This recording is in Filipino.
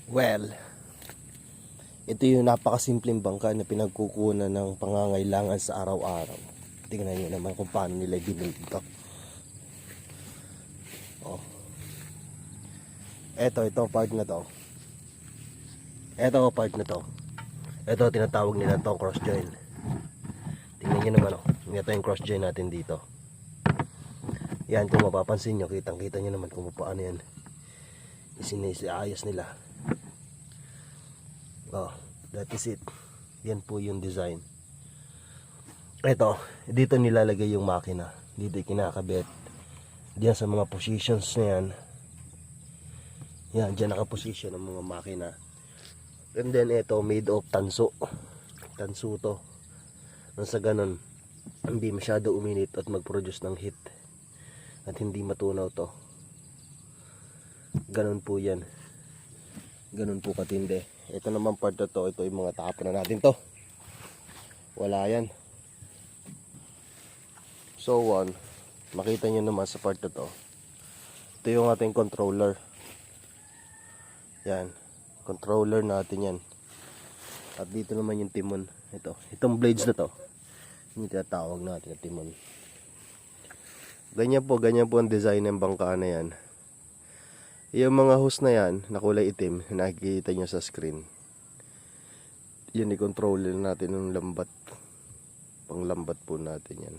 Well, ito yung napakasimpleng bangka na pinagkukunan ng pangangailangan sa araw-araw. Tingnan nyo naman kung paano nila binuild ito. Oh. Ito part na to. Ito part na to. Ito tinatawag nila to cross join. Tingnan nyo naman, oh. Ito yung cross join natin dito. Yan, kung mapapansin nyo, kitang-kita nyo naman kung paano yan ayos nila. Oh, that is it. Yan po yung design. Ito, dito nilalagay yung makina. Dito kinakabit. Diyan sa mga positions na yan. Yan, dyan nakaposition ang mga makina. And then ito, made of tanso. Tanso to. Nang sa ganun, hindi masyado uminit at mag-produce ng heat. At hindi matunaw to. Ganun po yan. Ganun po katindi. Ito naman part na to, ito yung mga tapon na natin to. Wala yan. So makita nyo naman sa part na to. Ito yung ating controller. Yan. Controller natin yan. At dito naman yung timon. Itong blades na to. Yung tinatawag natin na timon. Ganyan po ang design ng bangka na yan. Yung mga hose na yan, na kulay itim, nakikita nyo sa screen. Yan i-controller natin ng lambat. Pang lambat po natin yan.